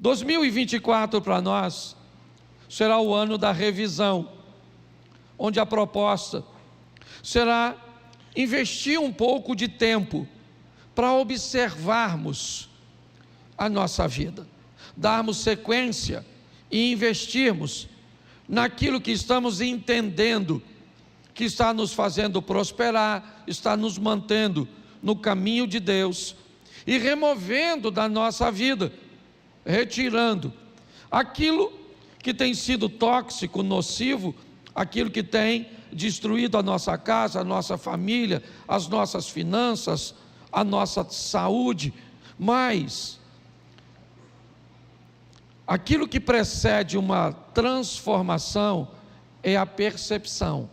2024 para nós será o ano da revisão, onde a proposta será investir um pouco de tempo para observarmos a nossa vida, darmos sequência e investirmos naquilo que estamos entendendo, que está nos fazendo prosperar, está nos mantendo no caminho de Deus e removendo da nossa vida, retirando aquilo que tem sido tóxico, nocivo, aquilo que tem destruído a nossa casa, a nossa família, as nossas finanças, a nossa saúde. Mas aquilo que precede uma transformação é a percepção.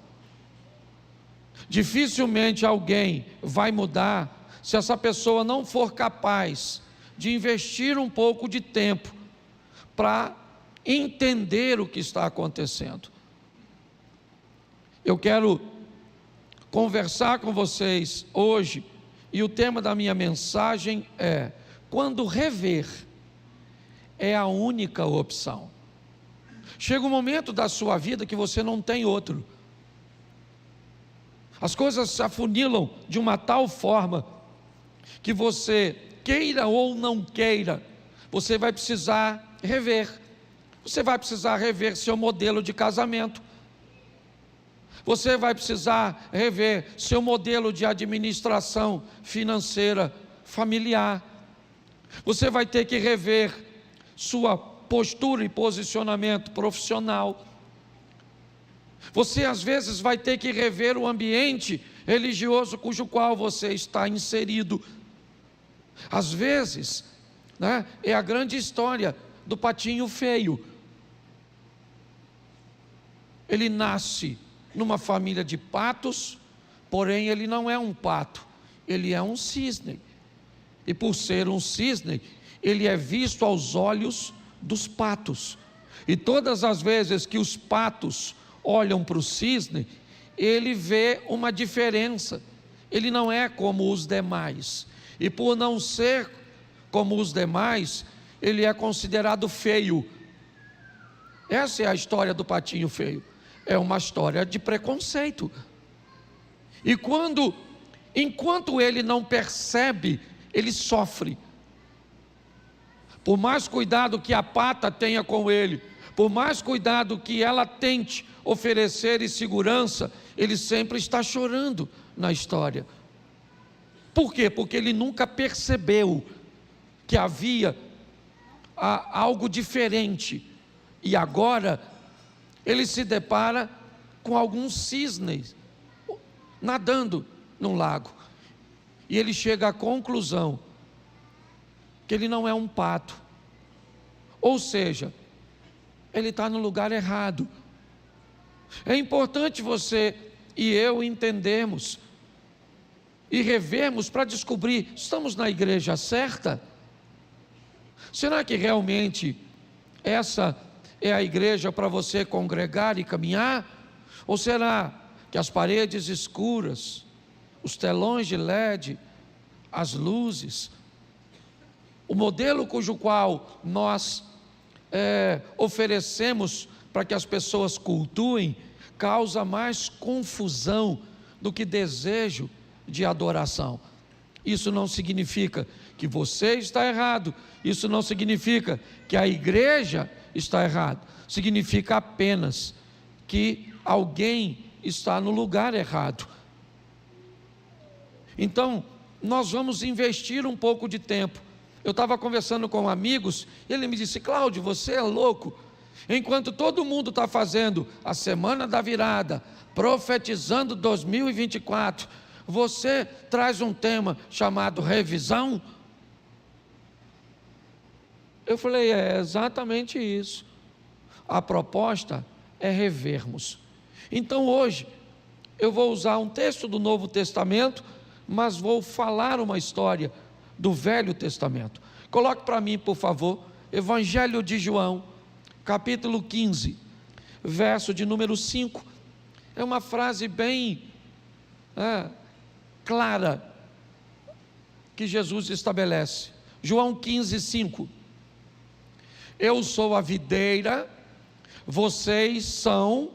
Dificilmente alguém vai mudar se essa pessoa não for capaz de investir um pouco de tempo para entender o que está acontecendo. Eu quero conversar com vocês hoje, e o tema da minha mensagem é: quando rever é a única opção. Chega um momento da sua vida que você não tem outro. As coisas se afunilam de uma tal forma que você, queira ou não queira, você vai precisar rever. Você vai precisar rever seu modelo de casamento. Você vai precisar rever seu modelo de administração financeira familiar. Você vai ter que rever sua postura e posicionamento profissional. Você às vezes vai ter que rever o ambiente religioso cujo qual você está inserido. Às vezes, é a grande história do patinho feio. Ele nasce numa família de patos, porém ele não é um pato, ele é um cisne. E por ser um cisne, ele é visto aos olhos dos patos. E todas as vezes que os patos olham para o cisne, ele vê uma diferença. Ele não é como os demais. E por não ser como os demais, ele é considerado feio. Essa é a história do patinho feio. É uma história de preconceito. E enquanto ele não percebe, ele sofre. Por mais cuidado que a pata tenha com ele, por mais cuidado que ela tente oferecer e segurança, ele sempre está chorando na história. Por quê? Porque ele nunca percebeu que havia algo diferente. E agora ele se depara com alguns cisnes nadando num lago. E ele chega à conclusão que ele não é um pato. Ou seja, ele está no lugar errado. É importante você e eu entendermos e revermos para descobrir: estamos na igreja certa? Será que realmente essa é a igreja para você congregar e caminhar? Ou será que as paredes escuras, os telões de LED, as luzes, o modelo cujo qual nós oferecemos para que as pessoas cultuem, causa mais confusão do que desejo de adoração? Isso não significa que você está errado, isso não significa que a igreja está errada, significa apenas que alguém está no lugar errado. Então, nós vamos investir um pouco de tempo. Eu estava conversando com amigos, e ele me disse: Cláudio, você é louco. Enquanto todo mundo está fazendo a semana da virada, profetizando 2024, você traz um tema chamado revisão? Eu falei: é exatamente isso. A proposta é revermos. Então hoje eu vou usar um texto do Novo Testamento, mas vou falar uma história do Velho Testamento. Coloque para mim, por favor, Evangelho de João, capítulo 15, verso de número 5. É uma frase bem clara que Jesus estabelece. João 15, 5. Eu sou a videira, vocês são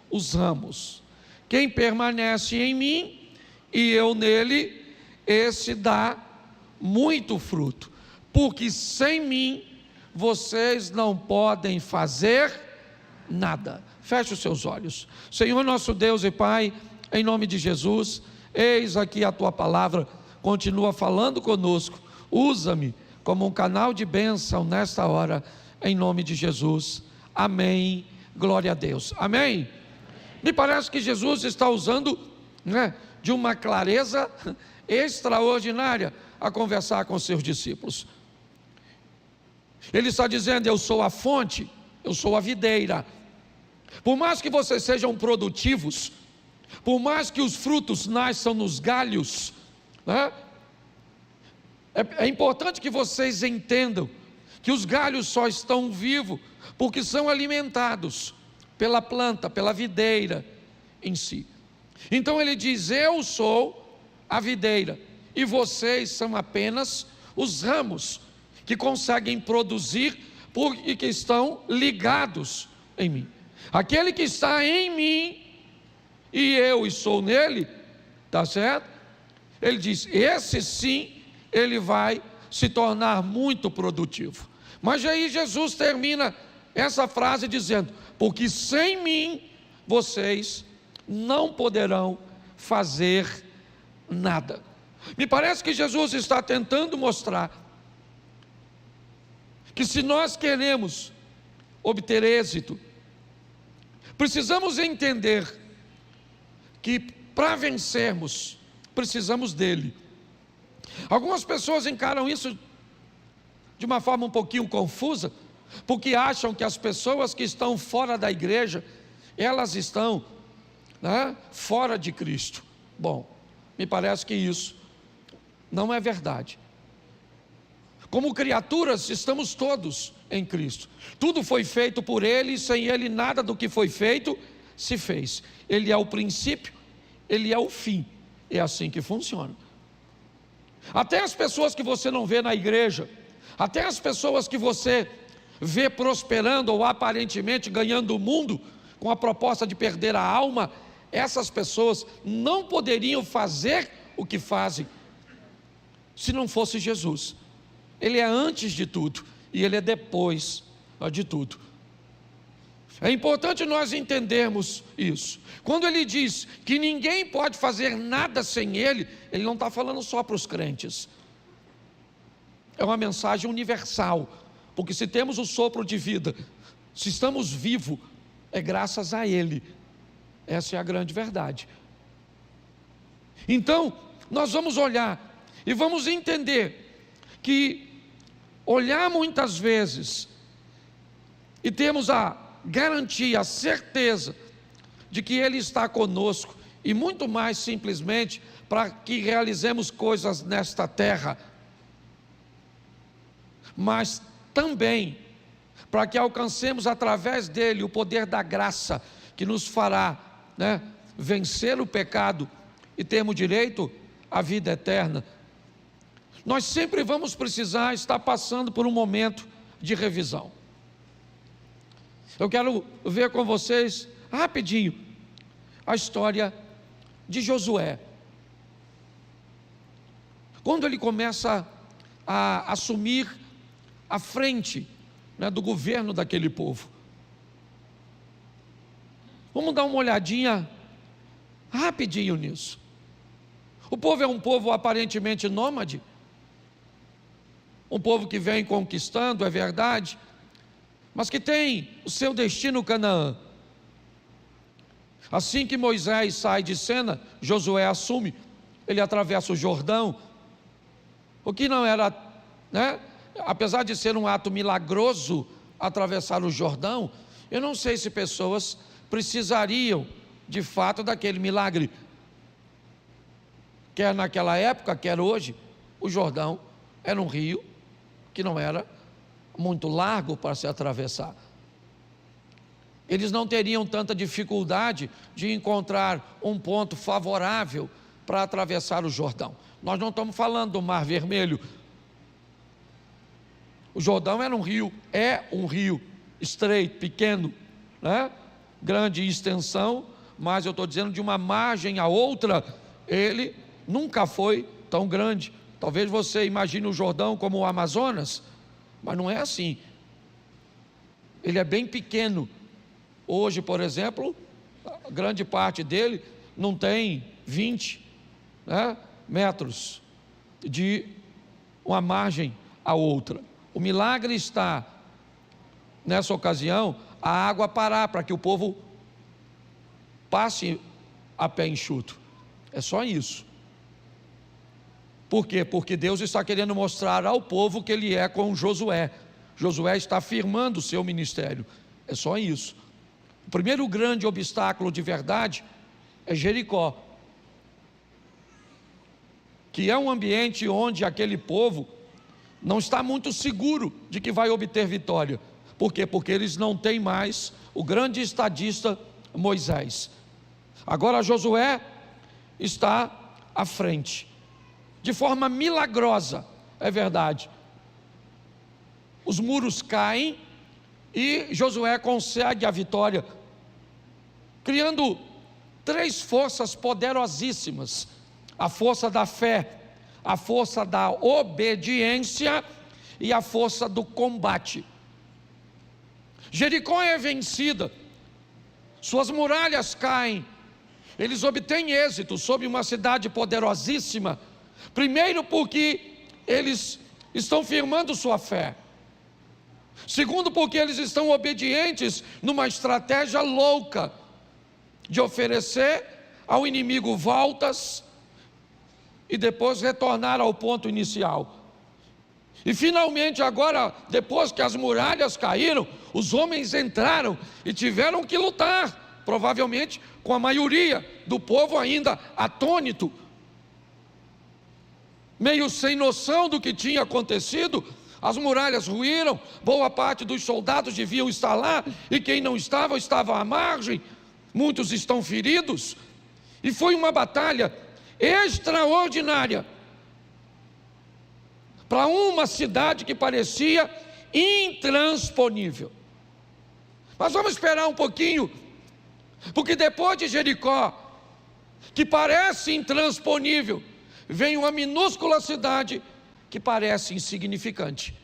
os ramos. Quem permanece em mim e eu nele, esse dá muito fruto, porque sem mim vocês não podem fazer nada. Feche os seus olhos. Senhor nosso Deus e Pai, em nome de Jesus, eis aqui a tua palavra, continua falando conosco, usa-me como um canal de bênção nesta hora, em nome de Jesus, amém, glória a Deus, amém. Me parece que Jesus está usando, de uma clareza extraordinária a conversar com seus discípulos. Ele está dizendo: eu sou a fonte, eu sou a videira. Por mais que vocês sejam produtivos, por mais que os frutos nasçam nos galhos, é importante que vocês entendam que os galhos só estão vivos porque são alimentados pela planta, pela videira em si. Então ele diz: eu sou a videira e vocês são apenas os ramos que conseguem produzir e que estão ligados em mim. Aquele que está em mim e eu estou nele, tá certo? Ele diz: esse sim, ele vai se tornar muito produtivo. Mas aí Jesus termina essa frase dizendo: porque sem mim vocês não poderão fazer nada. Me parece que Jesus está tentando mostrar que se nós queremos obter êxito, precisamos entender que para vencermos, precisamos dele. Algumas pessoas encaram isso de uma forma um pouquinho confusa, porque acham que as pessoas que estão fora da igreja, elas estão fora de Cristo. Bom, me parece que isso não é verdade. Como criaturas, estamos todos em Cristo. Tudo foi feito por Ele, e sem Ele nada do que foi feito se fez. Ele é o princípio, Ele é o fim. É assim que funciona. Até as pessoas que você não vê na igreja, até as pessoas que você vê prosperando ou aparentemente ganhando o mundo, com a proposta de perder a alma, essas pessoas não poderiam fazer o que fazem se não fosse Jesus. Ele é antes de tudo e Ele é depois de tudo. É importante nós entendermos isso. Quando Ele diz que ninguém pode fazer nada sem Ele, Ele não está falando só para os crentes. É uma mensagem universal, porque se temos o sopro de vida, se estamos vivos, é graças a Ele. Essa é a grande verdade. Então, nós vamos olhar e vamos entender que olhar muitas vezes e temos a garantia, a certeza de que Ele está conosco, e muito mais simplesmente para que realizemos coisas nesta terra, mas também para que alcancemos através dele o poder da graça que nos fará vencer o pecado e termos direito à vida eterna. Nós sempre vamos precisar estar passando por um momento de revisão. Eu quero ver com vocês rapidinho a história de Josué. Quando ele começa a assumir a frente do governo daquele povo. Vamos dar uma olhadinha rapidinho nisso. O povo é um povo aparentemente nômade, um povo que vem conquistando, é verdade, mas que tem o seu destino Canaã. Assim que Moisés sai de cena, Josué assume, ele atravessa o Jordão, o que não era, apesar de ser um ato milagroso, atravessar o Jordão, eu não sei se pessoas precisariam, de fato, daquele milagre. Quer naquela época, quer hoje, o Jordão era um rio que não era muito largo para se atravessar. Eles não teriam tanta dificuldade de encontrar um ponto favorável para atravessar o Jordão. Nós não estamos falando do Mar Vermelho. O Jordão era um rio, é um rio estreito, pequeno, né? Grande extensão, mas eu estou dizendo de uma margem a outra, ele nunca foi tão grande. Talvez você imagine o Jordão como o Amazonas, mas não é assim. Ele é bem pequeno. Hoje, por exemplo, a grande parte dele não tem 20, né, metros de uma margem a outra. O milagre está, nessa ocasião, a água parar para que o povo passe a pé enxuto. É só isso. Por quê? Porque Deus está querendo mostrar ao povo que Ele é com Josué. Josué está firmando o seu ministério. É só isso. O primeiro grande obstáculo de verdade é Jericó, que é um ambiente onde aquele povo não está muito seguro de que vai obter vitória. Por quê? Porque eles não têm mais o grande estadista Moisés. Agora Josué está à frente, de forma milagrosa, é verdade. Os muros caem e Josué consegue a vitória, criando 3 forças poderosíssimas: a força da fé, a força da obediência e a força do combate. Jericó é vencida, suas muralhas caem, eles obtêm êxito sobre uma cidade poderosíssima. Primeiro, porque eles estão firmando sua fé. Segundo, porque eles estão obedientes numa estratégia louca de oferecer ao inimigo voltas e depois retornar ao ponto inicial. E finalmente agora, depois que as muralhas caíram, os homens entraram e tiveram que lutar, provavelmente com a maioria do povo ainda atônito, meio sem noção do que tinha acontecido. As muralhas ruíram, boa parte dos soldados deviam estar lá, e quem não estava, estava à margem, muitos estão feridos, e foi uma batalha extraordinária, para uma cidade que parecia intransponível. Mas vamos esperar um pouquinho, porque depois de Jericó, que parece intransponível, vem uma minúscula cidade que parece insignificante.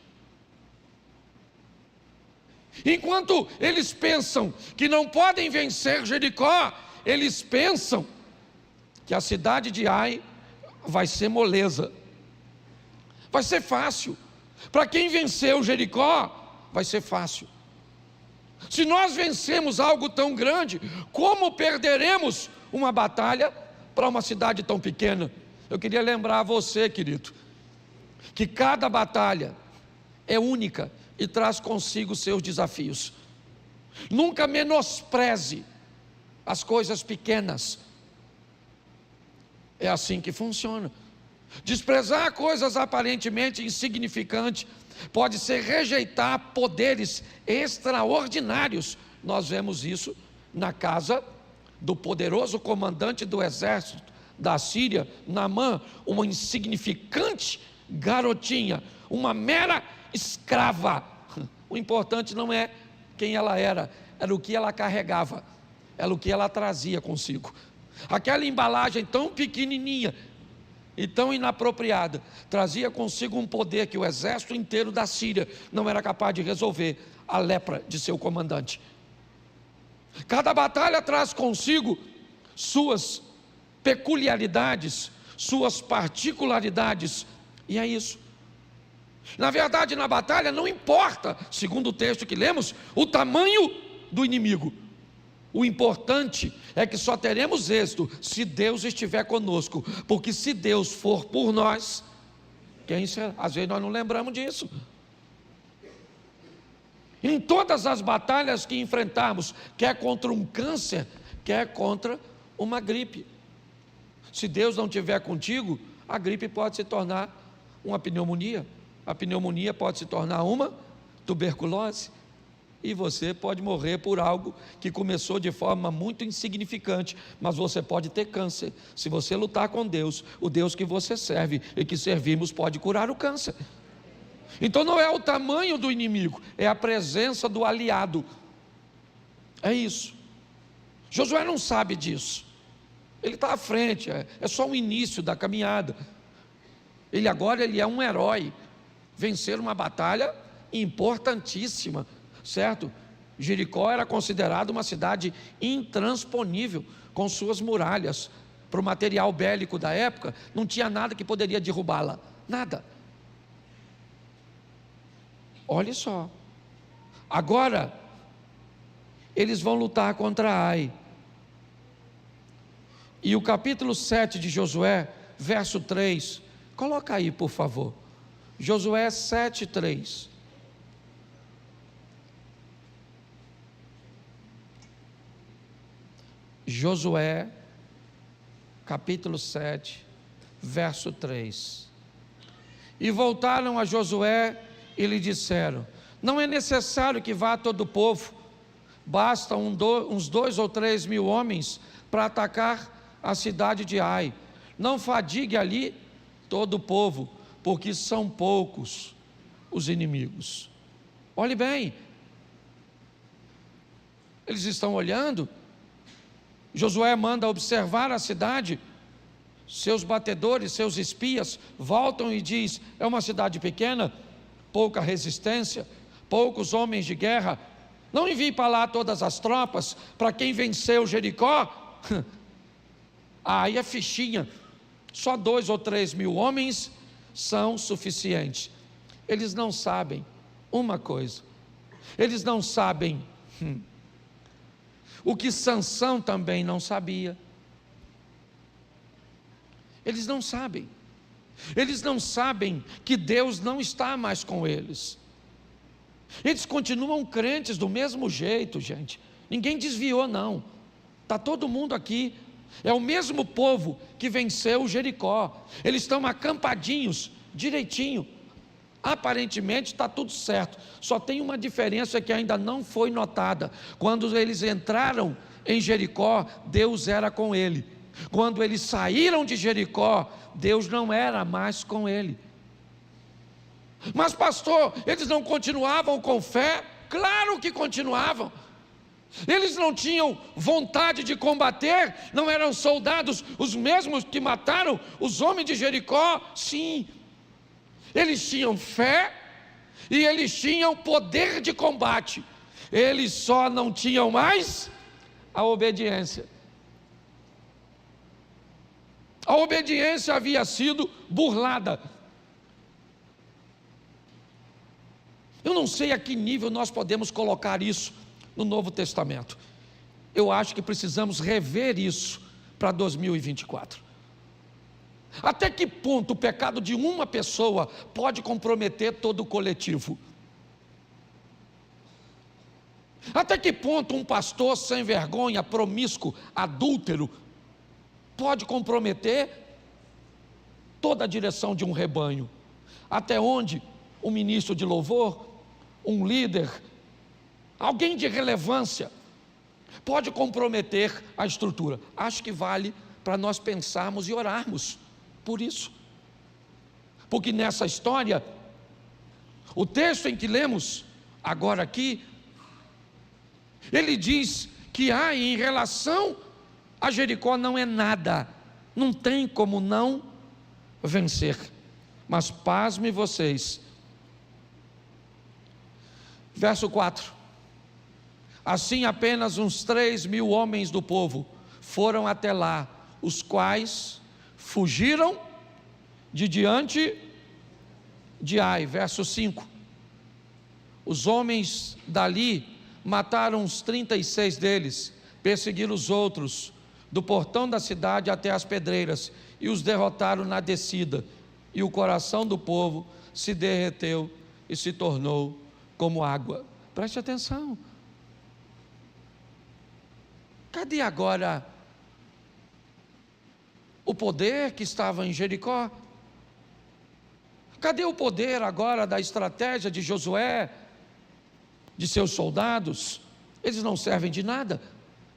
Enquanto eles pensam que não podem vencer Jericó, eles pensam que a cidade de Ai vai ser moleza, vai ser fácil. Para quem venceu Jericó, vai ser fácil. Se nós vencemos algo tão grande, como perderemos uma batalha para uma cidade tão pequena? Eu queria lembrar a você, querido, que cada batalha é única e traz consigo seus desafios. Nunca menospreze as coisas pequenas. É assim que funciona. Desprezar coisas aparentemente insignificantes pode ser rejeitar poderes extraordinários. Nós vemos isso na casa do poderoso comandante do exército da Síria, Naamã, uma insignificante garotinha, uma mera escrava. O importante não é quem ela era o que ela carregava, era o que ela trazia consigo. Aquela embalagem tão pequenininha e tão inapropriada trazia consigo um poder que o exército inteiro da Síria não era capaz de resolver: a lepra de seu comandante. Cada batalha traz consigo suas peculiaridades, suas particularidades, e é isso. Na verdade, na batalha não importa, segundo o texto que lemos, o tamanho do inimigo. O importante é que só teremos êxito se Deus estiver conosco, porque se Deus for por nós, quem será? Às vezes nós não lembramos disso. Em todas as batalhas que enfrentarmos, quer contra um câncer, quer contra uma gripe, se Deus não estiver contigo, a gripe pode se tornar uma pneumonia, a pneumonia pode se tornar uma tuberculose, e você pode morrer por algo que começou de forma muito insignificante, mas você pode ter câncer. Se você lutar com Deus, o Deus que você serve e que servimos pode curar o câncer. Então não é o tamanho do inimigo, é a presença do aliado. É isso. Josué não sabe disso. Ele está à frente, é só o início da caminhada. Ele é um herói. Vencer uma batalha importantíssima, certo? Jericó era considerada uma cidade intransponível, com suas muralhas. Para o material bélico da época, não tinha nada que poderia derrubá-la, nada. Olha só, agora eles vão lutar contra Ai. E o capítulo 7 de Josué, verso 3, coloca aí por favor, Josué 7:3. Josué, capítulo 7, verso 3. E voltaram a Josué e lhe disseram: não é necessário que vá todo o povo, basta uns 2 ou 3 mil homens para atacar a cidade de Ai. Não fadigue ali todo o povo, porque são poucos os inimigos. Olhe bem, eles estão olhando. Josué manda observar a cidade. Seus batedores, seus espias voltam e diz: é uma cidade pequena, pouca resistência, poucos homens de guerra. Não envie para lá todas as tropas. Para quem venceu Jericó, aí é fichinha. Só 2 ou 3 mil homens são suficientes. Eles não sabem uma coisa. Eles não sabem o que Sansão também não sabia. Eles não sabem. Eles não sabem que Deus não está mais com eles. Eles continuam crentes do mesmo jeito, gente. Ninguém desviou, não. Está todo mundo aqui. É o mesmo povo que venceu Jericó. Eles estão acampadinhos, direitinho. Aparentemente está tudo certo. Só tem uma diferença que ainda não foi notada. Quando eles entraram em Jericó, Deus era com ele. Quando eles saíram de Jericó, Deus não era mais com ele. Mas pastor, eles não continuavam com fé? Claro que continuavam. Eles não tinham vontade de combater? Não eram soldados os mesmos que mataram os homens de Jericó? Sim. Eles tinham fé e eles tinham poder de combate. Eles só não tinham mais a obediência. A obediência havia sido burlada. Eu não sei a que nível nós podemos colocar isso no Novo Testamento. Eu acho que precisamos rever isso para 2024. Até que ponto o pecado de uma pessoa pode comprometer todo o coletivo? Até que ponto um pastor sem vergonha, promíscuo, adúltero, pode comprometer toda a direção de um rebanho? Até onde um ministro de louvor, um líder, alguém de relevância, pode comprometer a estrutura? Acho que vale para nós pensarmos e orarmos por isso. Porque nessa história, o texto em que lemos agora aqui, ele diz que Ai, em relação a Jericó, não é nada, não tem como não vencer. Mas pasme vocês, verso 4: assim apenas uns 3 mil homens do povo foram até lá, os quais fugiram de diante de Ai. Verso 5: os homens dali mataram uns 36 deles, perseguiram os outros do portão da cidade até as pedreiras e os derrotaram na descida, e o coração do povo se derreteu e se tornou como água. Preste atenção. Cadê agora o poder que estava em Jericó? Cadê o poder agora da estratégia de Josué, de seus soldados? Eles não servem de nada.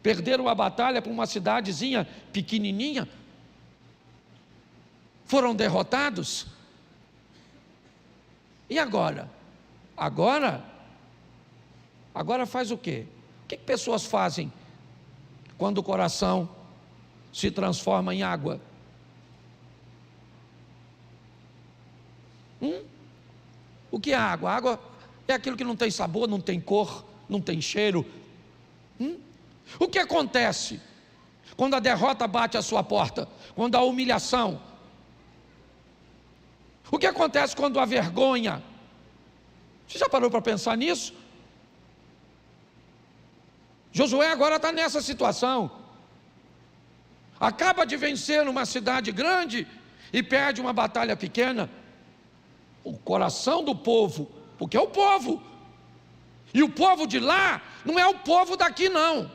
Perderam a batalha para uma cidadezinha pequenininha. Foram derrotados. E agora? Agora faz o quê? O que pessoas fazem quando o coração se transforma em água? O que é água? Água é aquilo que não tem sabor, não tem cor, não tem cheiro. O que acontece quando a derrota bate à sua porta? Quando a humilhação? O que acontece quando a vergonha? Você já parou para pensar nisso? Josué agora está nessa situação. Acaba de vencer uma cidade grande e perde uma batalha pequena. O coração do povo, porque é o povo, e o povo de lá não é o povo daqui não.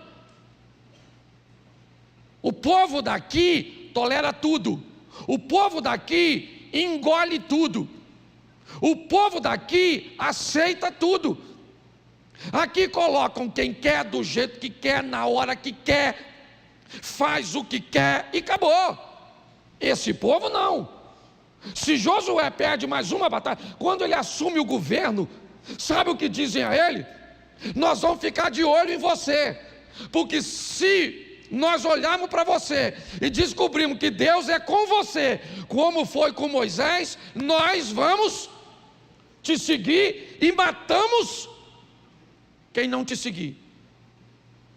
O povo daqui tolera tudo, o povo daqui engole tudo, o povo daqui aceita tudo. Aqui colocam quem quer, do jeito que quer, na hora que quer, faz o que quer e acabou. Esse povo não. Se Josué perde mais uma batalha, quando ele assume o governo, sabe o que dizem a ele? Nós vamos ficar de olho em você, porque se nós olharmos para você e descobrirmos que Deus é com você, como foi com Moisés, nós vamos te seguir e matamos quem não te seguir.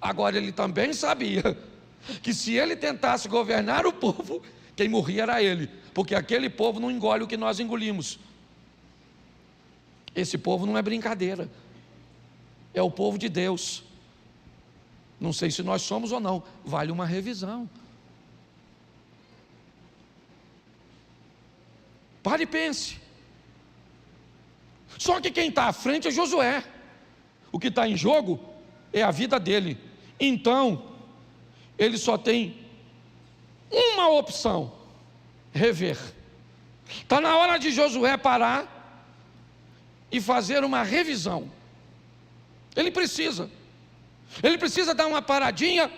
Agora ele também sabia que se ele tentasse governar o povo, quem morria era ele, porque aquele povo não engole o que nós engolimos. Esse povo não é brincadeira, é o povo de Deus. Não sei se nós somos ou não, vale uma revisão. Pare e pense. Só que quem está à frente é Josué. O que está em jogo é a vida dele. Então, ele só tem uma opção: rever. Está na hora de Josué parar e fazer uma revisão. Ele precisa dar uma paradinha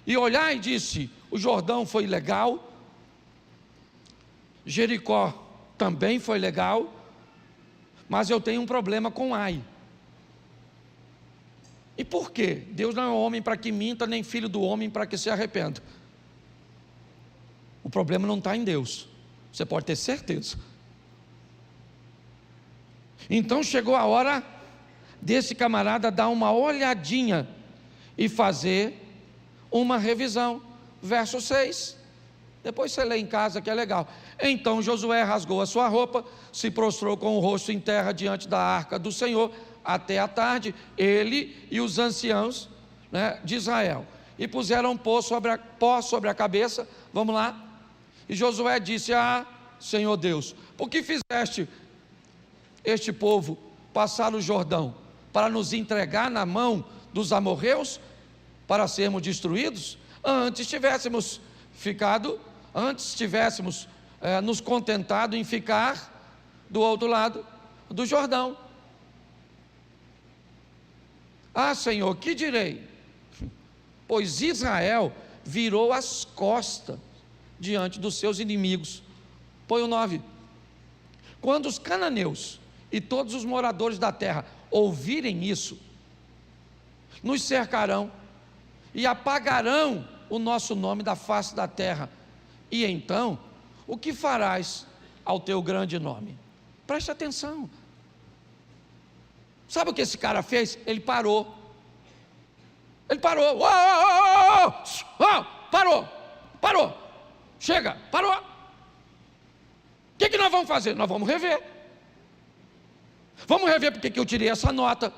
e olhar e disse: o Jordão foi legal, Jericó também foi legal, mas eu tenho um problema com Ai. E por quê? Deus não é homem para que minta, nem filho do homem para que se arrependa. O problema não está em Deus, você pode ter certeza. Então chegou a hora desse camarada dar uma olhadinha e fazer uma revisão. Verso 6, depois você lê em casa que é legal. Então Josué rasgou a sua roupa, se prostrou com o rosto em terra diante da arca do Senhor, até a tarde, ele e os anciãos, de Israel, e puseram pó sobre a cabeça. Vamos lá. E Josué disse: Senhor Deus, por que fizeste este povo passar o Jordão? Para nos entregar na mão dos amorreus, para sermos destruídos? Antes tivéssemos nos contentado em ficar do outro lado do Jordão. Senhor, que direi? Pois Israel virou as costas diante dos seus inimigos. Põe o 9. Quando os cananeus e todos os moradores da terra ouvirem isso, nos cercarão e apagarão o nosso nome da face da terra. E então, o que farás ao teu grande nome? Preste atenção. Sabe o que esse cara fez? Ele parou. Parou. Chega, parou. O que nós vamos fazer? Nós vamos rever. Vamos rever porque que eu tirei essa nota.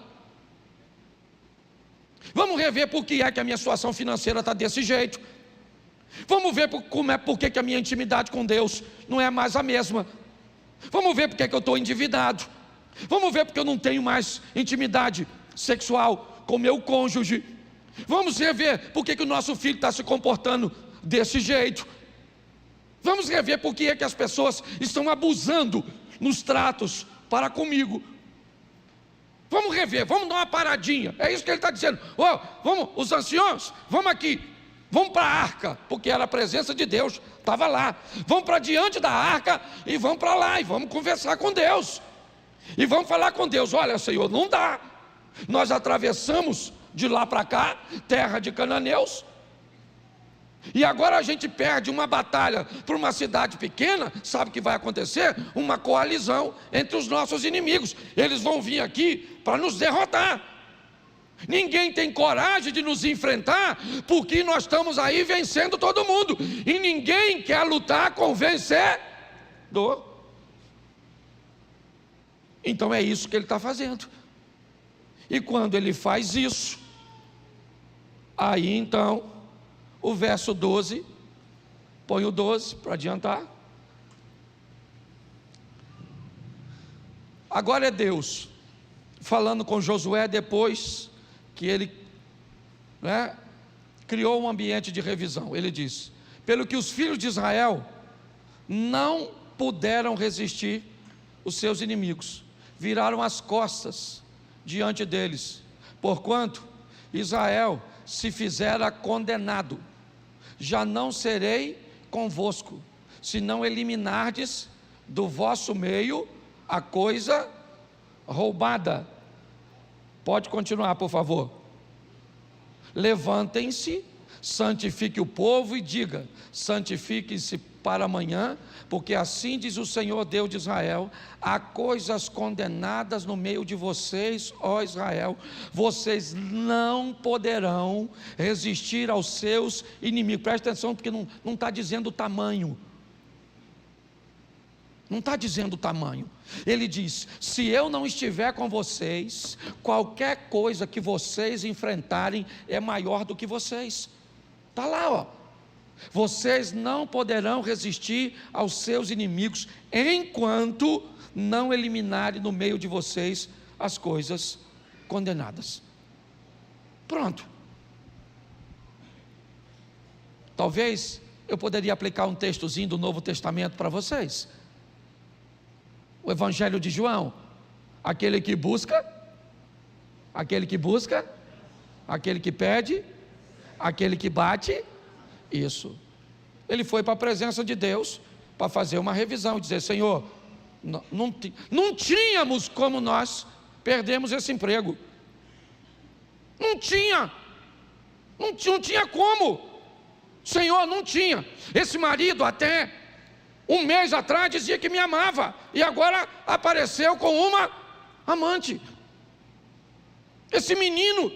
Vamos rever porque é que a minha situação financeira está desse jeito. Vamos ver porque que a minha intimidade com Deus não é mais a mesma. Vamos ver porque que eu estou endividado. Vamos ver porque eu não tenho mais intimidade sexual com meu cônjuge. Vamos rever porque que o nosso filho está se comportando desse jeito. Vamos rever porque é que as pessoas estão abusando nos tratos para comigo. Vamos rever, vamos dar uma paradinha. É isso que ele está dizendo. Vamos, os anciãos, vamos aqui. Vamos para a arca, porque era a presença de Deus, estava lá. Vamos para diante da arca e vamos para lá e vamos conversar com Deus. E vamos falar com Deus: olha, Senhor, não dá. Nós atravessamos de lá para cá, terra de cananeus, e agora a gente perde uma batalha para uma cidade pequena. Sabe o que vai acontecer? Uma coalizão entre os nossos inimigos. Eles vão vir aqui para nos derrotar. Ninguém tem coragem de nos enfrentar, porque nós estamos aí vencendo todo mundo, e ninguém quer lutar com vencedor. Então é isso que ele está fazendo. E quando ele faz isso, aí então o verso 12, põe o 12 para adiantar. Agora é Deus falando com Josué depois que ele criou um ambiente de revisão. Ele diz: pelo que os filhos de Israel não puderam resistir os seus inimigos, viraram as costas diante deles, porquanto Israel se fizera condenado. Já não serei convosco, se não eliminardes do vosso meio a coisa roubada. Pode continuar, por favor. Levantem-se, santifique o povo e diga: santifiquem-se para amanhã, porque assim diz o Senhor Deus de Israel: há coisas condenadas no meio de vocês, ó Israel, vocês não poderão resistir aos seus inimigos. Preste atenção, porque não está dizendo o tamanho. Não está dizendo o tamanho. Ele diz: se eu não estiver com vocês, qualquer coisa que vocês enfrentarem é maior do que vocês. Está lá, ó. Vocês não poderão resistir aos seus inimigos, enquanto não eliminarem no meio de vocês as coisas condenadas. Pronto. Talvez eu poderia aplicar um textozinho do Novo Testamento para vocês. O Evangelho de João: aquele que busca, aquele que pede, aquele que bate. Isso. Ele foi para a presença de Deus para fazer uma revisão, dizer: Senhor, não tínhamos como nós perdemos esse emprego. Não tinha como. Senhor, não tinha. Esse marido até um mês atrás dizia que me amava, e agora apareceu com uma amante. Esse menino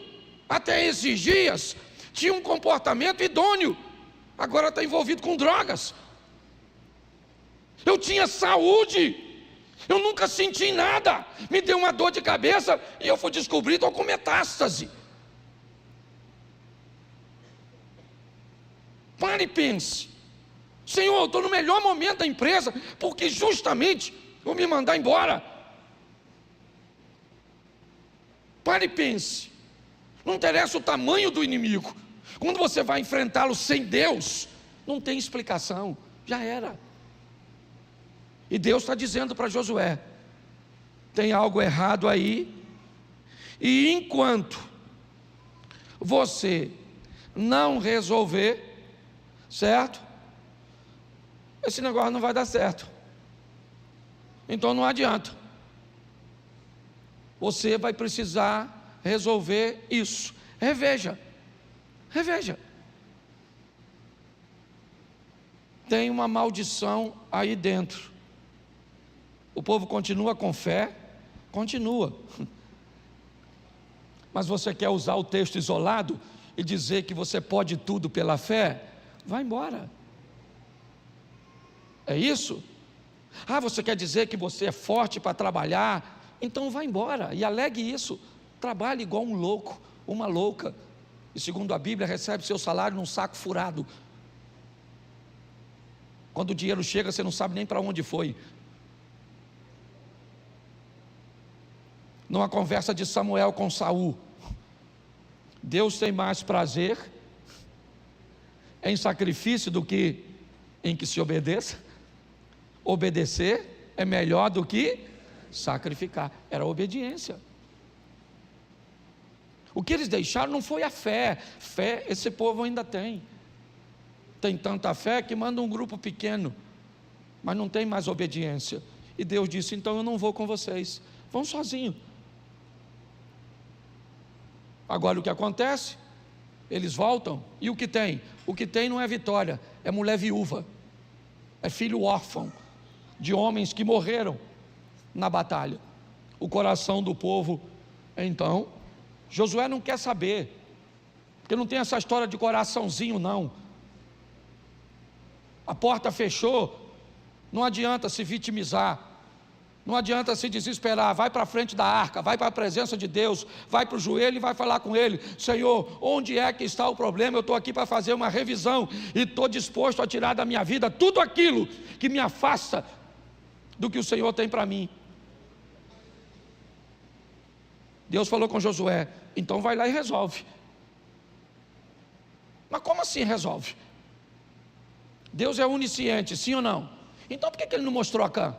até esses dias tinha um comportamento idôneo, agora está envolvido com drogas. Eu tinha saúde, eu nunca senti nada, me deu uma dor de cabeça e eu fui descobrir, estou com metástase. Pare e pense: Senhor, eu estou no melhor momento da empresa, porque justamente vou me mandar embora. Pare e pense. Não interessa o tamanho do inimigo, quando você vai enfrentá-lo sem Deus, não tem explicação, já era. E Deus está dizendo para Josué: tem algo errado aí, e enquanto você não resolver, certo? Esse negócio não vai dar certo. Então não adianta. Você vai precisar resolver isso. Reveja. Tem uma maldição aí dentro. O povo continua com fé? Continua. Mas você quer usar o texto isolado e dizer que você pode tudo pela fé? Vai embora. É isso? Você quer dizer que você é forte para trabalhar? Então vai embora e alegue isso. Trabalhe igual um louco, uma louca, e segundo a Bíblia, recebe seu salário num saco furado. Quando o dinheiro chega, você não sabe nem para onde foi. Numa conversa de Samuel com Saul: Deus tem mais prazer em sacrifício do que em que se obedeça. Obedecer é melhor do que sacrificar. Era a obediência. O que eles deixaram não foi a fé. Fé esse povo ainda tem. Tem tanta fé que manda um grupo pequeno, mas não tem mais obediência. E Deus disse: então eu não vou com vocês. vão sozinhos. Agora o que acontece? Eles voltam, e o que tem? O que tem não é vitória, é mulher viúva, é filho órfão, de homens que morreram na batalha. O coração do povo, então, Josué não quer saber, porque não tem essa história de coraçãozinho não. A porta fechou, não adianta se vitimizar, não adianta se desesperar. Vai para a frente da arca, vai para a presença de Deus, vai para o joelho e vai falar com Ele: Senhor, onde é que está o problema? Eu estou aqui para fazer uma revisão, e estou disposto a tirar da minha vida tudo aquilo que me afasta do que o Senhor tem para mim. Deus falou com Josué: então vai lá e resolve. Mas como assim resolve? Deus é onisciente, sim ou não? Então por que Ele não mostrou Acã?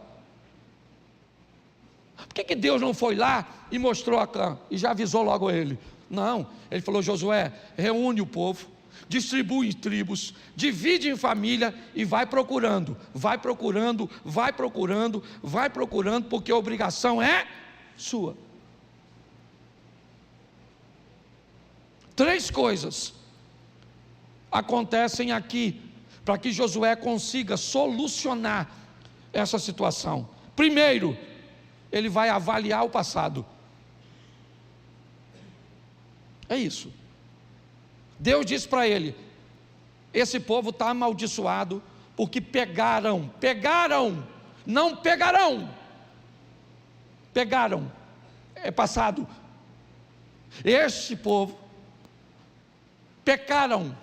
Por que Deus não foi lá e mostrou Acã e já avisou logo ele? Não, Ele falou: Josué, reúne o povo, distribui em tribos, divide em família e vai procurando, vai procurando, vai procurando, vai procurando, porque a obrigação é sua. 3 coisas acontecem aqui para que Josué consiga solucionar essa situação. Primeiro, ele vai avaliar o passado. É isso. Deus diz para ele: esse povo está amaldiçoado porque pegaram, não pegarão, pegaram, é passado. Este povo pecaram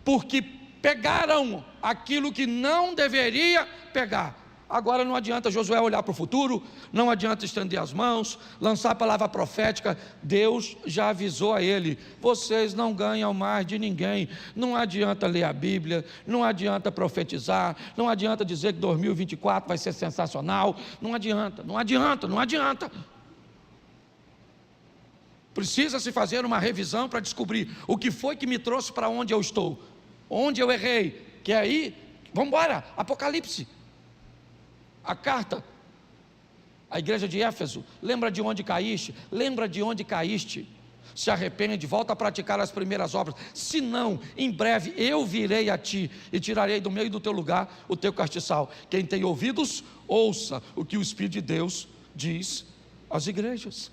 porque pegaram aquilo que não deveria pegar. Agora não adianta Josué olhar para o futuro, não adianta estender as mãos, lançar a palavra profética. Deus já avisou a ele: vocês não ganham mais de ninguém. Não adianta ler a Bíblia, não adianta profetizar, não adianta dizer que 2024 vai ser sensacional. Não adianta, não adianta, não adianta. Precisa se fazer uma revisão para descobrir o que foi que me trouxe para onde eu estou, onde eu errei. Que aí, vamos embora, Apocalipse. A carta à igreja de Éfeso: lembra de onde caíste, lembra de onde caíste, se arrepende, volta a praticar as primeiras obras, senão em breve eu virei a ti e tirarei do meio do teu lugar o teu castiçal. Quem tem ouvidos, ouça o que o Espírito de Deus diz às igrejas.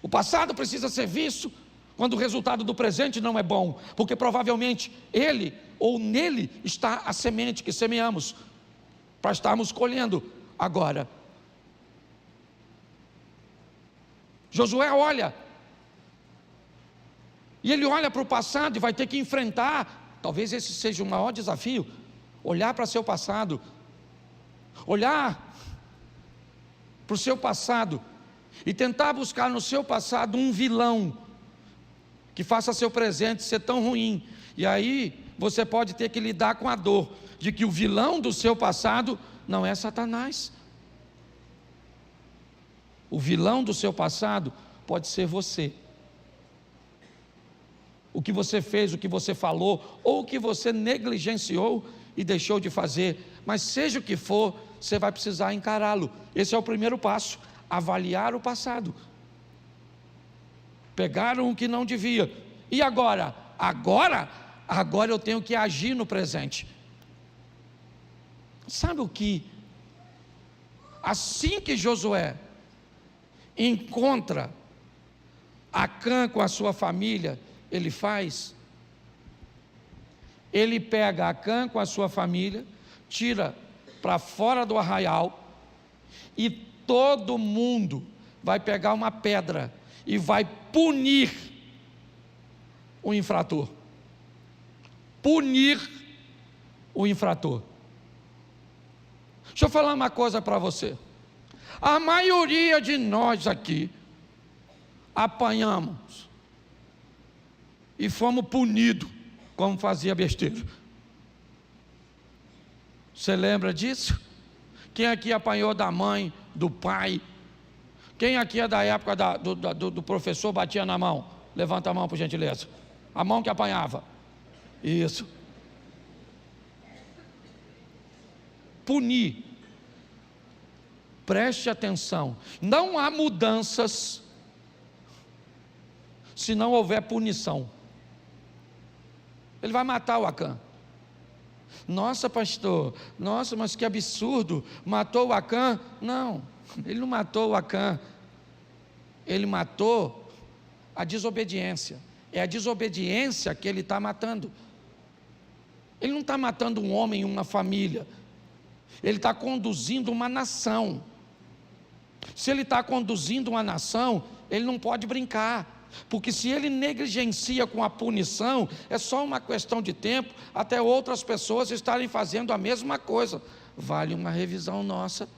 O passado precisa ser visto quando o resultado do presente não é bom, porque provavelmente ele ou nele está a semente que semeamos para estarmos colhendo agora. Josué olha, e ele olha para o passado e vai ter que enfrentar. Talvez esse seja o maior desafio: olhar para seu passado, olhar para o seu passado e tentar buscar no seu passado um vilão que faça seu presente ser tão ruim. E aí você pode ter que lidar com a dor de que o vilão do seu passado não é Satanás. O vilão do seu passado pode ser você. O que você fez, o que você falou, ou o que você negligenciou e deixou de fazer. Mas seja o que for, você vai precisar encará-lo. Esse é o primeiro passo: avaliar o passado. Pegaram o que não devia. E agora? Agora eu tenho que agir no presente. Sabe o que? Assim que Josué encontra Acã com a sua família, ele faz? Ele pega Acã com a sua família, tira para fora do arraial, e todo mundo vai pegar uma pedra e vai punir o infrator. Punir o infrator. Deixa eu falar uma coisa para você. A maioria de nós aqui apanhamos e fomos punidos como fazia besteira. Você lembra disso? Quem aqui apanhou da mãe, do pai? Quem aqui é da época do professor batia na mão? Levanta a mão, por gentileza. A mão que apanhava. Isso. Preste atenção, não há mudanças se não houver punição. Ele vai matar o Acã. Nossa, pastor, nossa, mas que absurdo, matou o Acã? Não, ele não matou o Acã, ele matou a desobediência. É a desobediência que ele está matando. Ele não está matando um homem e uma família, ele está conduzindo uma nação. Se ele está conduzindo uma nação, ele não pode brincar, porque se ele negligencia com a punição, é só uma questão de tempo até outras pessoas estarem fazendo a mesma coisa. Vale uma revisão nossa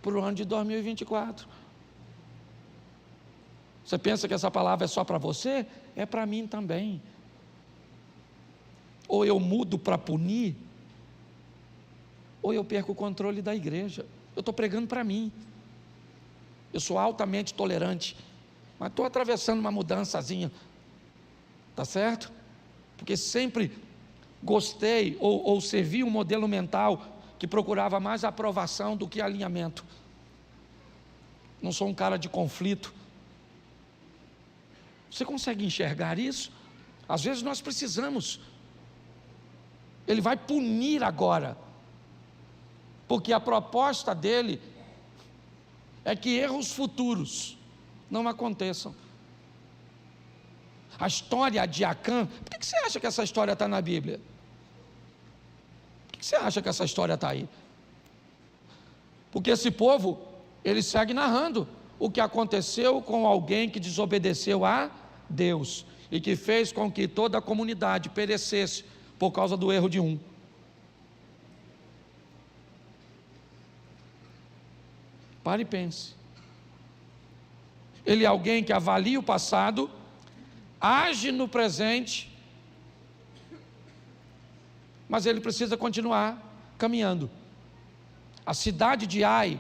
para o ano de 2024. Você pensa que essa palavra é só para você? É para mim também. Ou eu mudo para punir, ou eu perco o controle da igreja. Eu estou pregando para mim. Eu sou altamente tolerante, mas estou atravessando uma mudançazinha, tá certo? Porque sempre gostei ou servi um modelo mental que procurava mais aprovação do que alinhamento. Não sou um cara de conflito. Você consegue enxergar isso? Às vezes nós precisamos. Ele vai punir agora, porque a proposta dele é que erros futuros não aconteçam. A história de Acã, por que você acha que essa história está na Bíblia? Por que você acha que essa história está aí? Porque esse povo, ele segue narrando o que aconteceu com alguém que desobedeceu a Deus e que fez com que toda a comunidade perecesse por causa do erro de um. Pare e pense. Ele é alguém que avalia o passado, age no presente, mas ele precisa continuar caminhando. A cidade de Ai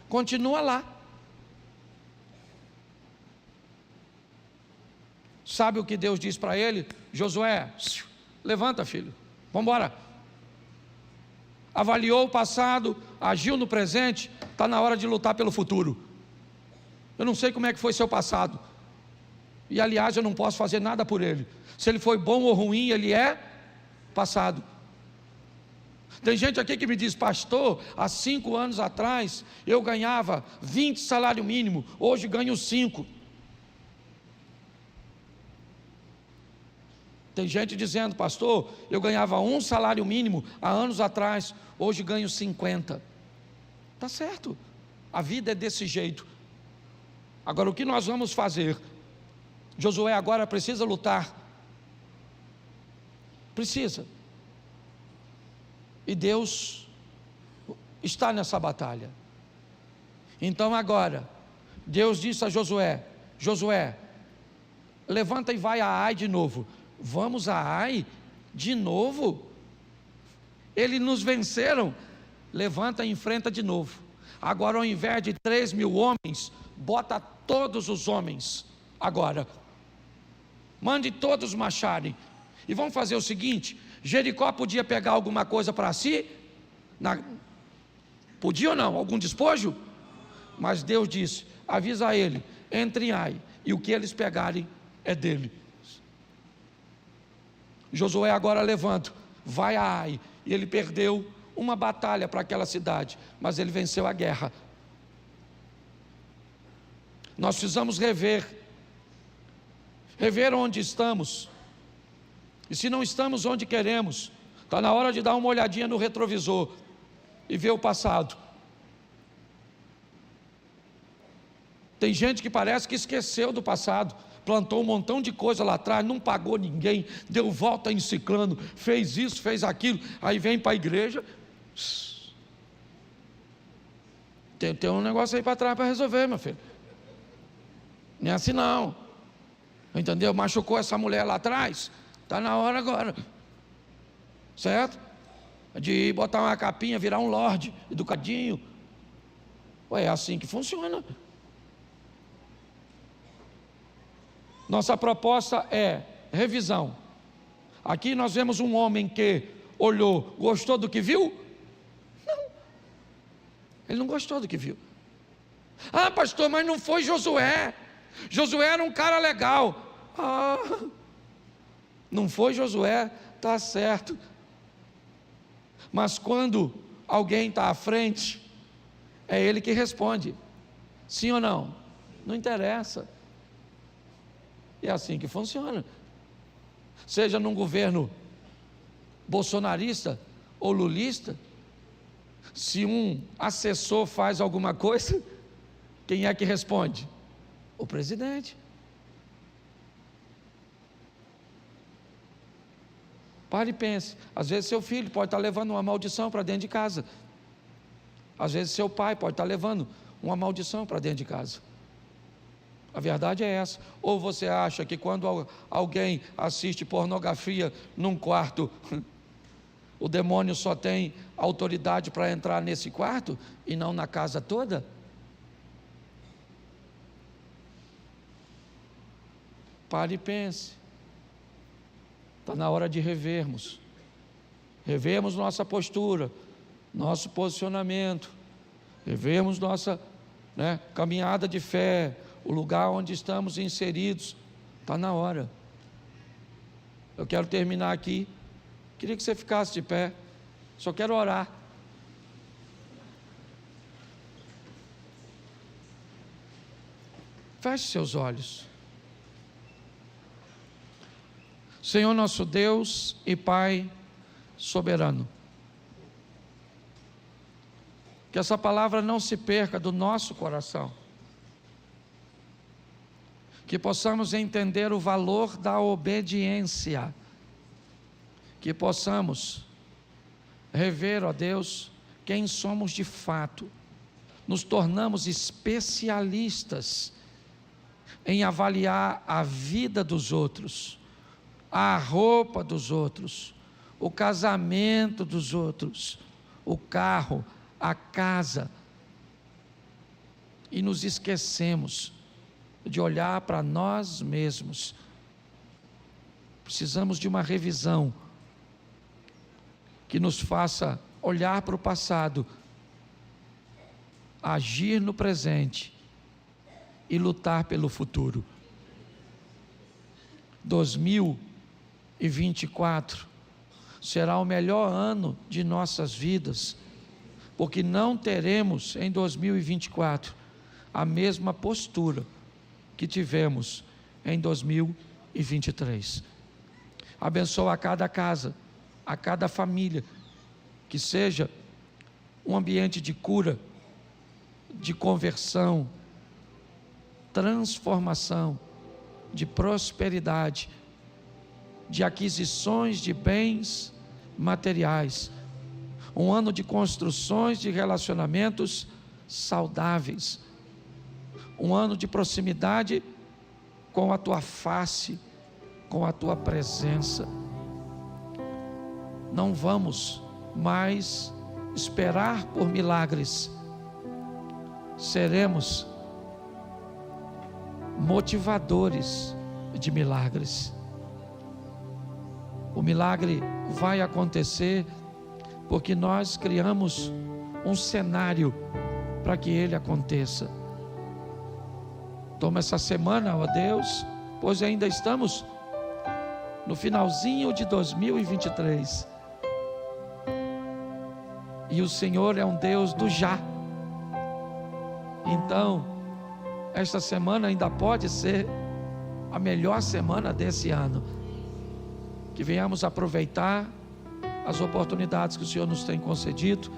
continua lá. Sabe o que Deus diz para ele? Josué, levanta, filho, vamos embora. Avaliou o passado, agiu no presente, está na hora de lutar pelo futuro. Eu não sei como é que foi seu passado, e aliás eu não posso fazer nada por ele. Se ele foi bom ou ruim, ele é passado. Tem gente aqui que me diz: pastor, há 5 anos atrás eu ganhava 20 salário mínimo, hoje ganho 5. Tem gente dizendo: pastor, eu ganhava 1 salário mínimo há anos atrás, hoje ganho 50. Está certo, a vida é desse jeito. Agora o que nós vamos fazer? Josué agora precisa lutar. Precisa. E Deus está nessa batalha. Então agora, Deus disse a Josué: Josué, levanta e vai a Ai de novo. Vamos a Ai de novo? Eles nos venceram. Levanta e enfrenta de novo. Agora, ao invés de 3.000 homens, bota todos os homens agora. Mande todos marcharem. E vamos fazer o seguinte: Jericó podia pegar alguma coisa para si? Podia ou não? Algum despojo? Mas Deus disse: avisa a ele, entre em Ai, e o que eles pegarem é dele. Josué agora levanta, vai a Ai, e ele perdeu uma batalha para aquela cidade, mas ele venceu a guerra. Nós precisamos rever onde estamos, e se não estamos onde queremos, está na hora de dar uma olhadinha no retrovisor e ver o passado. Tem gente que parece que esqueceu do passado, plantou um montão de coisa lá atrás, não pagou ninguém, deu volta em ciclano, fez isso, fez aquilo, aí vem para a igreja. Tem um negócio aí para trás para resolver, meu filho. Não é assim não. Entendeu? Machucou essa mulher lá atrás, está na hora agora, certo? De botar uma capinha, virar um lorde educadinho. Ué, é assim que funciona. Nossa proposta é revisão. Aqui nós vemos um homem que olhou, gostou do que viu? Não, ele não gostou do que viu. Ah, pastor, mas não foi Josué. Josué era um cara legal. Ah, não foi Josué, está certo. Mas quando alguém está à frente, é ele que responde. Sim ou não? Não interessa. É assim que funciona. Seja num governo bolsonarista ou lulista, se um assessor faz alguma coisa, quem é que responde? O presidente. Pare e pense. Às vezes seu filho pode estar levando uma maldição para dentro de casa. Às vezes seu pai pode estar levando uma maldição para dentro de casa. A verdade é essa. Ou você acha que quando alguém assiste pornografia num quarto, o demônio só tem autoridade para entrar nesse quarto e não na casa toda? Pare e pense. Está na hora de revermos nossa postura, nosso posicionamento, revermos nossa caminhada de fé, o lugar onde estamos inseridos. Está na hora. Eu quero terminar aqui. Queria que você ficasse de pé. Só quero orar. Feche seus olhos. Senhor nosso Deus e Pai soberano, que essa palavra não se perca do nosso coração, que possamos entender o valor da obediência, que possamos rever, ó Deus, quem somos de fato, nos tornamos especialistas em avaliar a vida dos outros, a roupa dos outros, o casamento dos outros, o carro, a casa, e nos esquecemos de olhar para nós mesmos. Precisamos de uma revisão que nos faça olhar para o passado, agir no presente e lutar pelo futuro. 2024 será o melhor ano de nossas vidas, porque não teremos em 2024 a mesma postura que tivemos em 2023. Abençoa a cada casa, a cada família, que seja um ambiente de cura, de conversão, transformação, de prosperidade, de aquisições de bens materiais, um ano de construções de relacionamentos saudáveis, um ano de proximidade com a tua face, com a tua presença. Não vamos mais esperar por milagres, seremos motivadores de milagres. O milagre vai acontecer porque nós criamos um cenário para que ele aconteça. Toma essa semana, ó Deus, pois ainda estamos no finalzinho de 2023, e o Senhor é um Deus do já. Então, esta semana ainda pode ser a melhor semana desse ano. Que venhamos aproveitar as oportunidades que o Senhor nos tem concedido.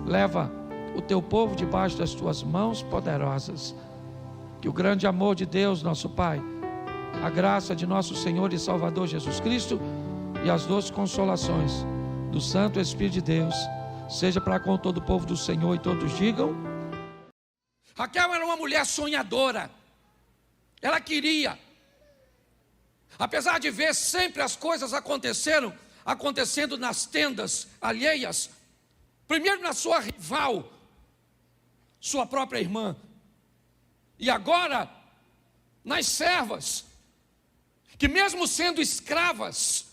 Leva o teu povo debaixo das tuas mãos poderosas. Que o grande amor de Deus, nosso Pai, a graça de nosso Senhor e Salvador Jesus Cristo e as doces consolações do Santo Espírito de Deus seja para com todo o povo do Senhor, e todos digam. Raquel era uma mulher sonhadora. Ela queria, apesar de ver sempre as coisas acontecendo nas tendas alheias, primeiro na sua rival, sua própria irmã, e agora nas servas, que mesmo sendo escravas,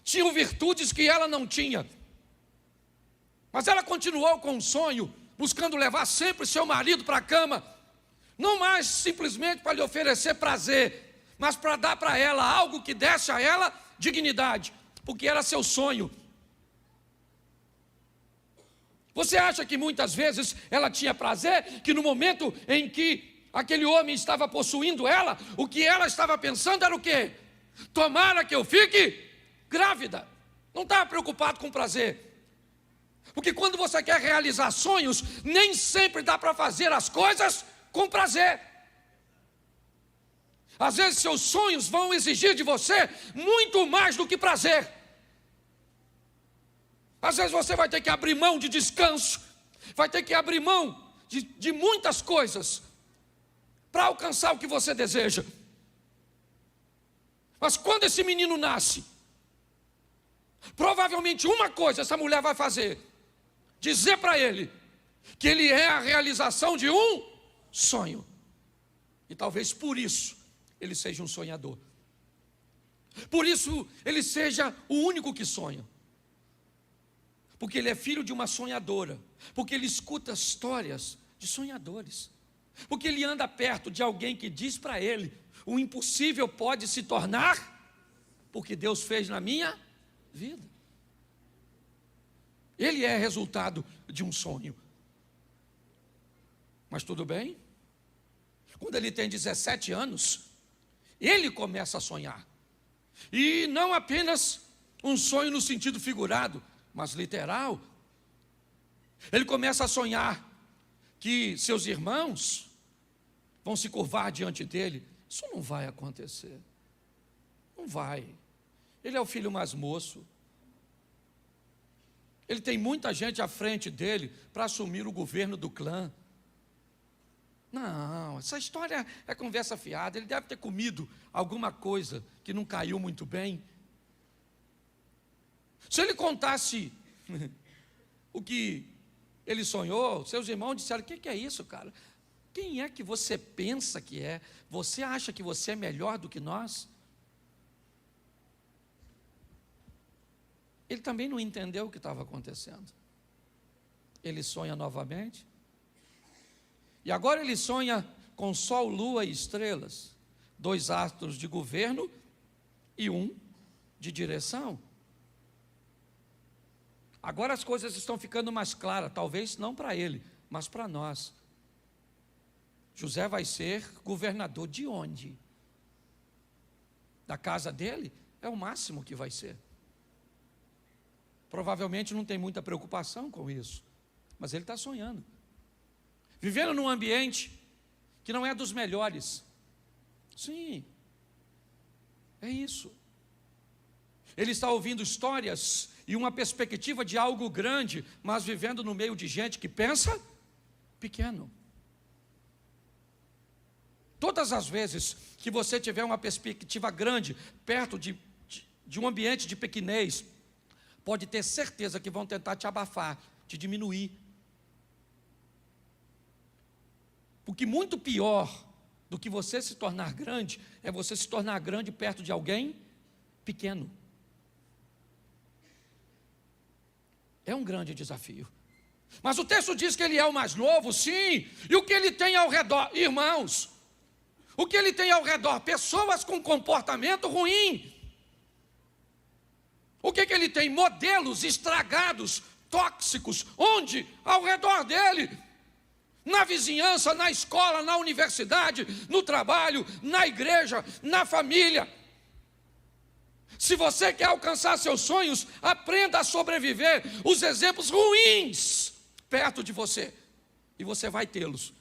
tinham virtudes que ela não tinha. Mas ela continuou com um sonho buscando levar sempre seu marido para a cama, não mais simplesmente para lhe oferecer prazer, mas para dar para ela algo que desse a ela dignidade, porque era seu sonho. Você acha que muitas vezes ela tinha prazer, que no momento em que aquele homem estava possuindo ela, o que ela estava pensando era o quê? Tomara que eu fique grávida. Não estava preocupado com prazer. Porque quando você quer realizar sonhos, nem sempre dá para fazer as coisas com prazer. Às vezes seus sonhos vão exigir de você muito mais do que prazer. Às vezes você vai ter que abrir mão de descanso, vai ter que abrir mão de muitas coisas para alcançar o que você deseja. Mas quando esse menino nasce, provavelmente uma coisa essa mulher vai fazer: dizer para ele que ele é a realização de um sonho. E talvez por isso ele seja um sonhador. Por isso ele seja o único que sonha. Porque ele é filho de uma sonhadora. Porque ele escuta histórias de sonhadores. Porque ele anda perto de alguém que diz para ele: o impossível pode se tornar, porque Deus fez na minha vida. Ele é resultado de um sonho. Mas tudo bem. Quando ele tem 17 anos, ele começa a sonhar. E não apenas um sonho no sentido figurado, mas literal. Ele começa a sonhar que seus irmãos vão se curvar diante dele. Isso não vai acontecer. Não vai. Ele é o filho mais moço. Ele tem muita gente à frente dele para assumir o governo do clã. Não, essa história é conversa fiada. Ele deve ter comido alguma coisa que não caiu muito bem. Se ele contasse o que ele sonhou, seus irmãos disseram: o que é isso, cara? Quem é que você pensa que é? Você acha que você é melhor do que nós? Ele também não entendeu o que estava acontecendo. Ele sonha novamente. E agora ele sonha com sol, lua e estrelas. 2 astros de governo e 1 de direção. Agora as coisas estão ficando mais claras, talvez não para ele, mas para nós. José vai ser governador de onde? Da casa dele? É o máximo que vai ser. Provavelmente não tem muita preocupação com isso, mas ele está sonhando. Vivendo num ambiente que não é dos melhores. Sim, é isso. Ele está ouvindo histórias e uma perspectiva de algo grande, mas vivendo no meio de gente que pensa pequeno. Todas as vezes que você tiver uma perspectiva grande, perto de um ambiente de pequenez, pode ter certeza que vão tentar te abafar, te diminuir. Porque muito pior do que você se tornar grande, é você se tornar grande perto de alguém pequeno. É um grande desafio. Mas o texto diz que ele é o mais novo, sim. E o que ele tem ao redor? Irmãos, o que ele tem ao redor? Pessoas com comportamento ruim. O que ele tem? Modelos estragados, tóxicos. Onde? Ao redor dele. Na vizinhança, na escola, na universidade, no trabalho, na igreja, na família. Se você quer alcançar seus sonhos, aprenda a sobreviver os exemplos ruins perto de você. E você vai tê-los.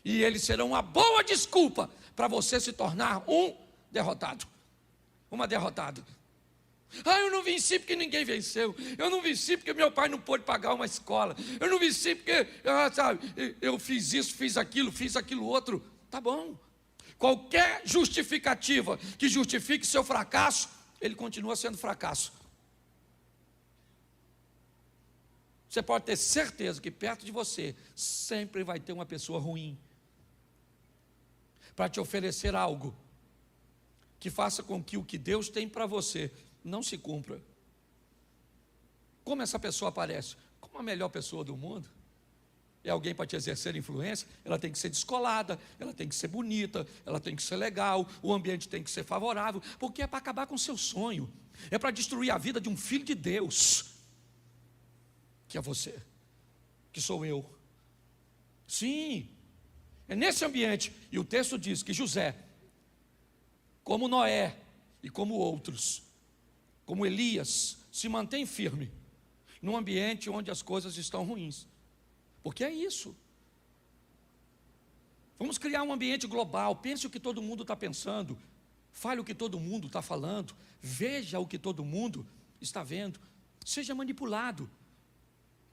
E eles serão uma boa desculpa para você se tornar um derrotado. Uma derrotada. Eu não venci porque ninguém venceu. Eu não venci porque meu pai não pôde pagar uma escola. Eu não venci porque, eu fiz isso, fiz aquilo outro. Tá bom. Qualquer justificativa que justifique seu fracasso, ele continua sendo fracasso. Você pode ter certeza que perto de você sempre vai ter uma pessoa ruim para te oferecer algo que faça com que o que Deus tem para você não se cumpra. Como essa pessoa aparece? Como a melhor pessoa do mundo. é alguém para te exercer influência, ela tem que ser descolada, ela tem que ser bonita, ela tem que ser legal, o ambiente tem que ser favorável, porque é para acabar com o seu sonho, é para destruir a vida de um filho de Deus, que é você, que sou eu. Sim, é nesse ambiente, e o texto diz que José, como Noé e como outros, como Elias, se mantém firme, num ambiente onde as coisas estão ruins. Porque é isso. Vamos criar um ambiente global. Pense o que todo mundo está pensando, fale o que todo mundo está falando, veja o que todo mundo está vendo, seja manipulado.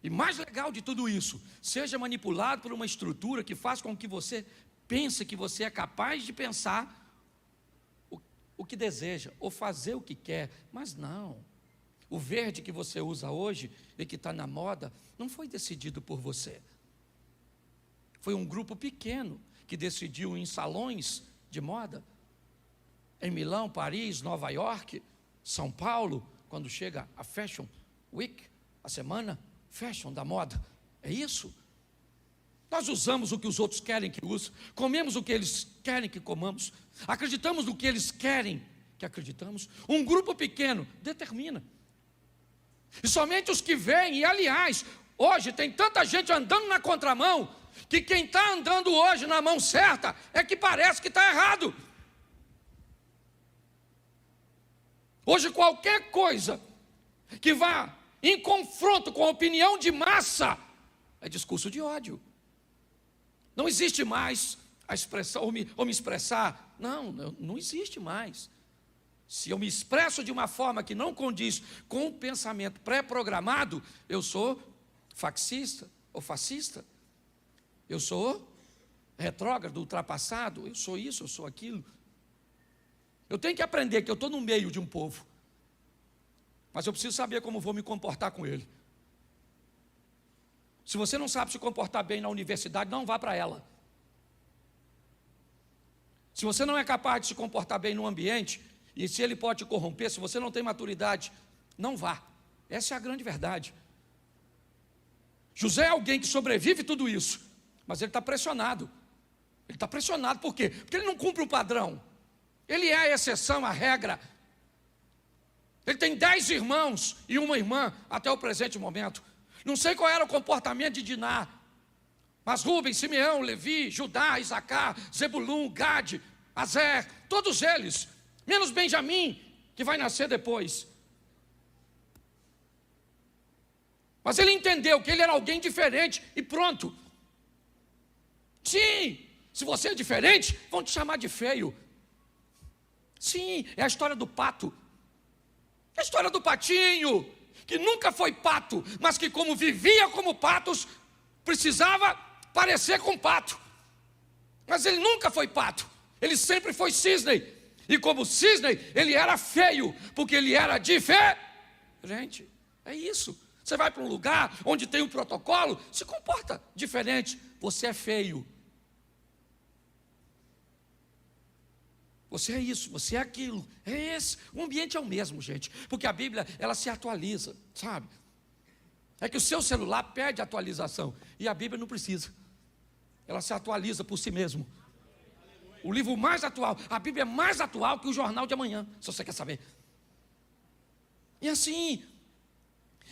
E mais legal de tudo isso, seja manipulado por uma estrutura que faz com que você pense que você é capaz de pensar o que deseja, ou fazer o que quer, mas não. O verde que você usa hoje e que está na moda, não foi decidido por você. Foi um grupo pequeno que decidiu em salões de moda, em Milão, Paris, Nova York, São Paulo, quando chega a Fashion Week, a semana Fashion da moda. É isso. Nós usamos o que os outros querem que use, comemos o que eles querem que comamos, acreditamos no que eles querem que acreditamos. Um grupo pequeno determina. E somente os que veem, e aliás, hoje tem tanta gente andando na contramão, que quem está andando hoje na mão certa, é que parece que está errado. Hoje qualquer coisa que vá em confronto com a opinião de massa, é discurso de ódio. Não existe mais a expressão, ou me expressar, não existe mais. Se eu me expresso de uma forma que não condiz com o pensamento pré-programado, eu sou fascista ou fascista, eu sou retrógrado, ultrapassado, eu sou isso, eu sou aquilo. Eu tenho que aprender que eu estou no meio de um povo, mas eu preciso saber como vou me comportar com ele. Se você não sabe se comportar bem na universidade, não vá para ela. Se você não é capaz de se comportar bem no ambiente, e se ele pode te corromper, se você não tem maturidade, não vá. Essa é a grande verdade. José é alguém que sobrevive tudo isso, mas ele está pressionado. Ele está pressionado por quê? Porque ele não cumpre o padrão. Ele é a exceção, a regra. Ele tem 10 irmãos e uma irmã até o presente momento. Não sei qual era o comportamento de Diná, mas Rubem, Simeão, Levi, Judá, Isacar, Zebulum, Gade, Azer, todos eles, menos Benjamim, que vai nascer depois. Mas ele entendeu que ele era alguém diferente e pronto. Sim, se você é diferente, vão te chamar de feio. Sim, é a história do pato. É a história do patinho, que nunca foi pato, mas que como vivia como patos, precisava parecer com pato. Mas ele nunca foi pato, ele sempre foi cisne. E como cisne, ele era feio, porque ele era diferente. É isso. Você vai para um lugar onde tem um protocolo, se comporta diferente. Você é feio. Você é isso, você é aquilo, é esse. O ambiente é o mesmo, gente. Porque a Bíblia, ela se atualiza, sabe? É que o seu celular pede atualização, e a Bíblia não precisa. Ela se atualiza por si mesmo. O livro mais atual, a Bíblia é mais atual que o jornal de amanhã, se você quer saber. E assim,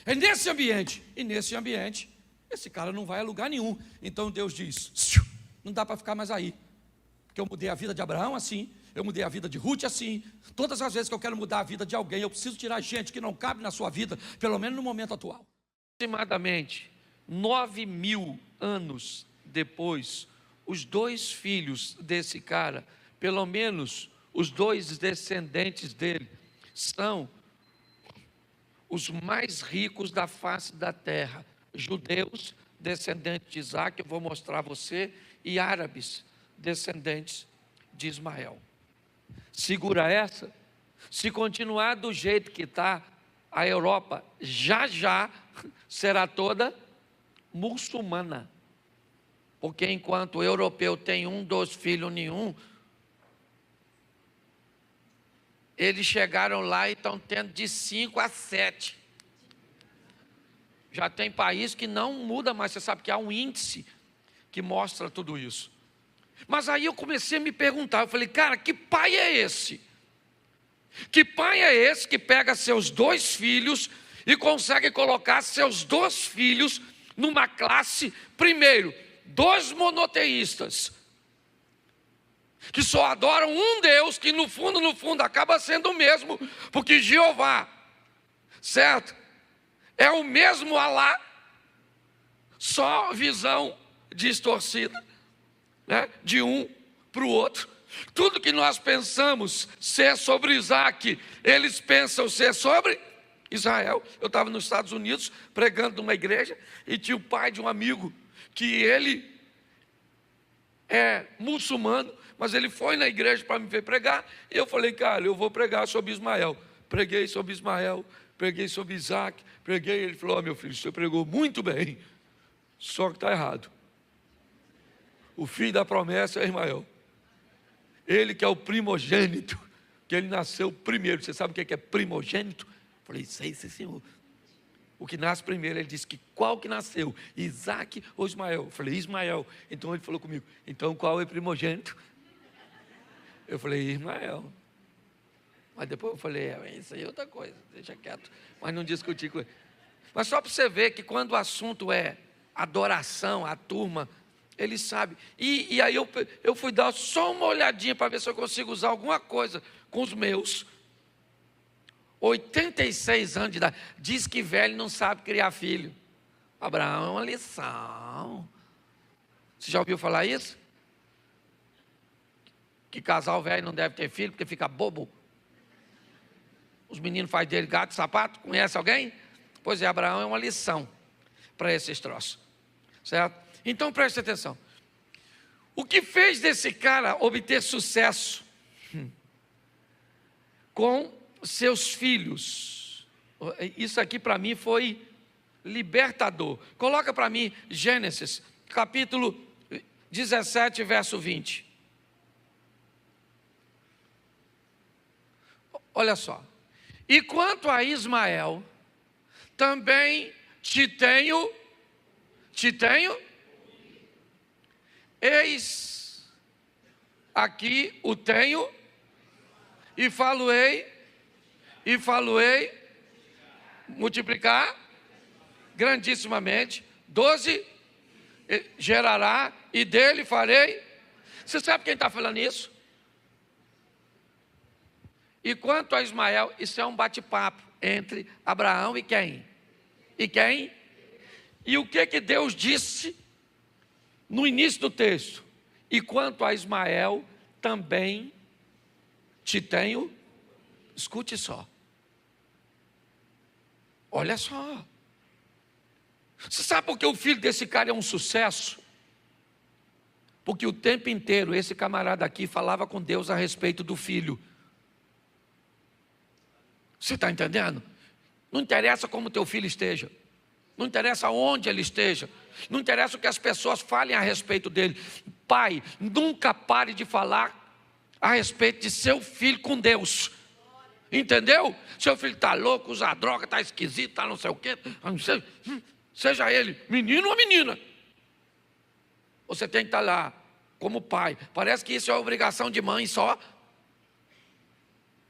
é nesse ambiente, e nesse ambiente, esse cara não vai a lugar nenhum. Então Deus diz, não dá para ficar mais aí. Porque eu mudei a vida de Abraão assim, eu mudei a vida de Ruth assim. Todas as vezes que eu quero mudar a vida de alguém, eu preciso tirar gente que não cabe na sua vida, pelo menos no momento atual. Aproximadamente 9.000 anos depois, os 2 filhos desse cara, pelo menos os 2 descendentes dele, são os mais ricos da face da terra. Judeus, descendentes de Isaac, eu vou mostrar a você, e árabes, descendentes de Ismael. Segura essa. Se continuar do jeito que está, a Europa já será toda muçulmana. Porque enquanto o europeu tem 1, 2 filhos nenhum, eles chegaram lá e estão tendo de 5 a 7. Já tem país que não muda mais, você sabe que há um índice que mostra tudo isso. Mas aí eu comecei a me perguntar, eu falei, cara, que pai é esse? Que pai é esse que pega seus 2 filhos e consegue colocar seus 2 filhos numa classe, primeiro, 2 monoteístas, que só adoram um Deus, que no fundo acaba sendo o mesmo, porque Jeová, certo? É o mesmo Alá, só visão distorcida, né? De um para o outro. Tudo que nós pensamos ser sobre Isaac, eles pensam ser sobre Israel. Eu estava nos Estados Unidos pregando numa igreja e tinha o pai de um amigo que ele é muçulmano, mas ele foi na igreja para me ver pregar, e eu falei, cara, eu vou pregar sobre Ismael. Preguei sobre Ismael, preguei sobre Isaac, preguei, ele falou, meu filho, você pregou muito bem, só que está errado. O filho da promessa é Ismael. Ele que é o primogênito, que ele nasceu primeiro. Você sabe o que é primogênito? Eu falei, sei, senhor. O que nasce primeiro, ele disse que qual que nasceu? Isaac ou Ismael? Eu falei, Ismael. Então ele falou comigo, então qual é o primogênito? Eu falei, Ismael. Mas depois eu falei, isso aí é outra coisa, deixa quieto. Mas não discuti com ele. Mas só para você ver que quando o assunto é adoração, a turma, ele sabe. E aí eu fui dar só uma olhadinha para ver se eu consigo usar alguma coisa com os meus. 86 anos de idade. Diz que velho não sabe criar filho. Abraão é uma lição. Você já ouviu falar isso? Que casal velho não deve ter filho porque fica bobo. Os meninos fazem dele gato e sapato. Conhece alguém? Pois é, Abraão é uma lição para esses troços. Certo? Então preste atenção. O que fez desse cara obter sucesso com seus filhos? Isso aqui para mim foi libertador. Coloca para mim Gênesis, capítulo 17, verso 20. Olha só. E quanto a Ismael, também te tenho, eis aqui o tenho, e falo-ei, multiplicar grandissimamente, 12 gerará, e dele farei. Você sabe quem está falando isso? E quanto a Ismael, isso é um bate-papo entre Abraão e quem? E quem? E o que Deus disse no início do texto? E quanto a Ismael, também te tenho. Escute só. Olha só. Você sabe por que o filho desse cara é um sucesso? Porque o tempo inteiro esse camarada aqui falava com Deus a respeito do filho. Você está entendendo? Não interessa como teu filho esteja, não interessa onde ele esteja, não interessa o que as pessoas falem a respeito dele. Pai, nunca pare de falar a respeito de seu filho com Deus. Entendeu? Seu filho está louco, usa droga, está esquisito, está não sei o quê. Seja ele menino ou menina, você tem que estar lá como pai. Parece que isso é obrigação de mãe só.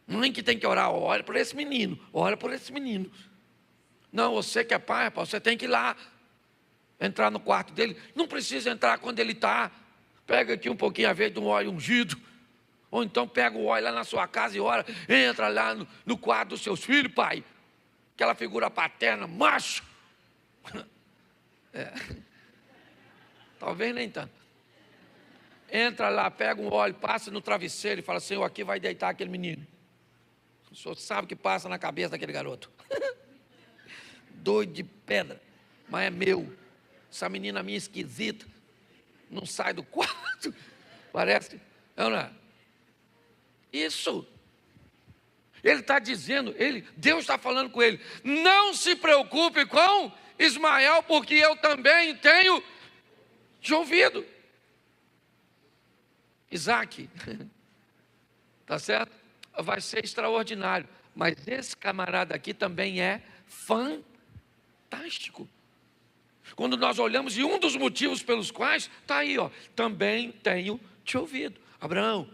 Mãe que tem que orar, ora por esse menino, ora por esse menino. Não, você que é pai, rapaz, você tem que ir lá, entrar no quarto dele. Não precisa entrar quando ele está. Pega aqui um pouquinho a vez de um óleo ungido. Ou então pega o óleo lá na sua casa e ora. Entra lá no quarto dos seus filhos, pai. Aquela figura paterna, macho. Talvez nem tanto. Entra lá, pega um óleo, passa no travesseiro e fala, Senhor, aqui vai deitar aquele menino. O senhor sabe o que passa na cabeça daquele garoto. Doido de pedra, mas é meu. Essa menina minha esquisita, não sai do quarto. Parece, não é? Isso. Ele está dizendo, Deus está falando com ele, não se preocupe com Ismael, porque eu também tenho te ouvido. Isaac, tá certo? Vai ser extraordinário, mas esse camarada aqui também é fantástico. Quando nós olhamos, e um dos motivos pelos quais, está aí, ó, também tenho te ouvido. Abraão,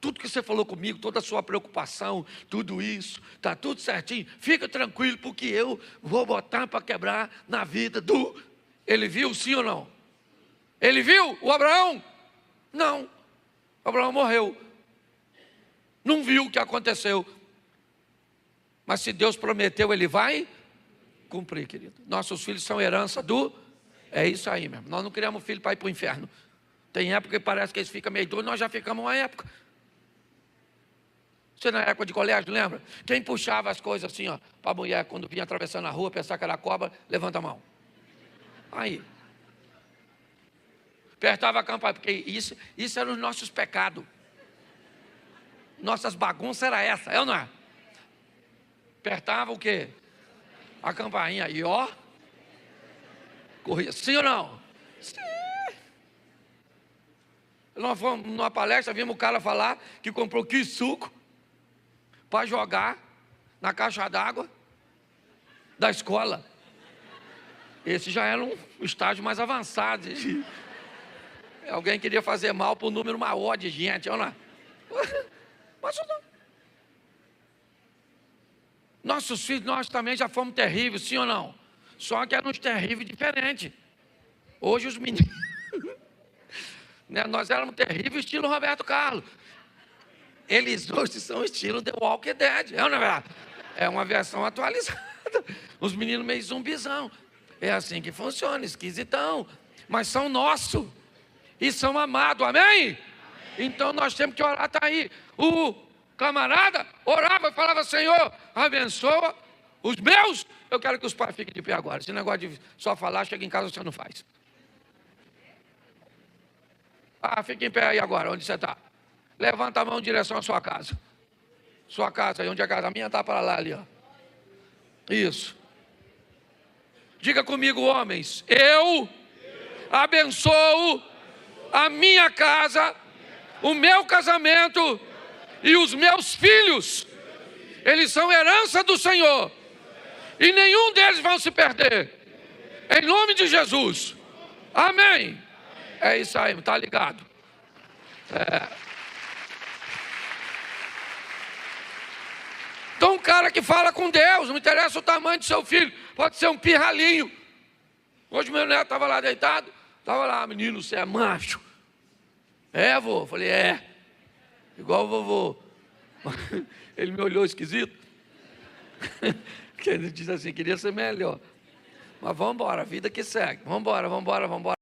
tudo que você falou comigo, toda a sua preocupação, tudo isso, está tudo certinho, fica tranquilo, porque eu vou botar para quebrar na vida do... Ele viu, sim ou não? Ele viu o Abraão? Não. Abraão morreu. Não viu o que aconteceu. Mas se Deus prometeu, Ele vai cumprir, querido. Nossos filhos são herança do... É isso aí mesmo. Nós não criamos filho para ir para o inferno. Tem época que parece que eles ficam meio doidos, nós já ficamos uma época. Você na época de colégio, lembra? Quem puxava as coisas assim, ó, para a mulher, quando vinha atravessando a rua, pensar que era cobra, levanta a mão. Aí. Apertava a campainha, porque isso eram os nossos pecados. Nossas bagunças era essa, é ou não é? Apertava o quê? A campainha, e ó, corria, sim ou não? Sim. Nós fomos numa palestra, vimos o cara falar que comprou suco para jogar na caixa d'água da escola. Esse já era um estágio mais avançado. Alguém queria fazer mal para o número maior de gente, ou não? Mas não. Nossos filhos, nós também já fomos terríveis, sim ou não? Só que eram uns terríveis diferentes. Hoje os meninos... né, nós éramos terríveis estilo Roberto Carlos. Eles hoje são estilo The Walking Dead. É ou não é verdade? É uma versão atualizada. Os meninos meio zumbizão. É assim que funciona, esquisitão. Mas são nossos. E são amados, amém? Então nós temos que orar, está aí. O camarada orava e falava, Senhor, abençoa os meus. Eu quero que os pais fiquem de pé agora. Esse negócio de só falar, chega em casa você não faz. Ah, fica em pé aí agora, onde você está. Levanta a mão em direção à sua casa. Sua casa, aí onde é a casa? A minha está para lá ali, ó. Isso. Diga comigo, homens. Eu abençoo a minha casa, o meu casamento e os meus filhos. Eles são herança do Senhor. E nenhum deles vão se perder. Em nome de Jesus. Amém. É isso aí, está ligado? Então, um cara que fala com Deus, não interessa o tamanho do seu filho, pode ser um pirralhinho. Hoje meu neto estava lá deitado, estava lá, menino, você é macho? É, vô? Falei, é. Igual o vovô. Ele me olhou esquisito. Porque ele disse assim, queria ser melhor. Mas vamos embora, a vida que segue. Vamos embora, vamos embora, vamos embora.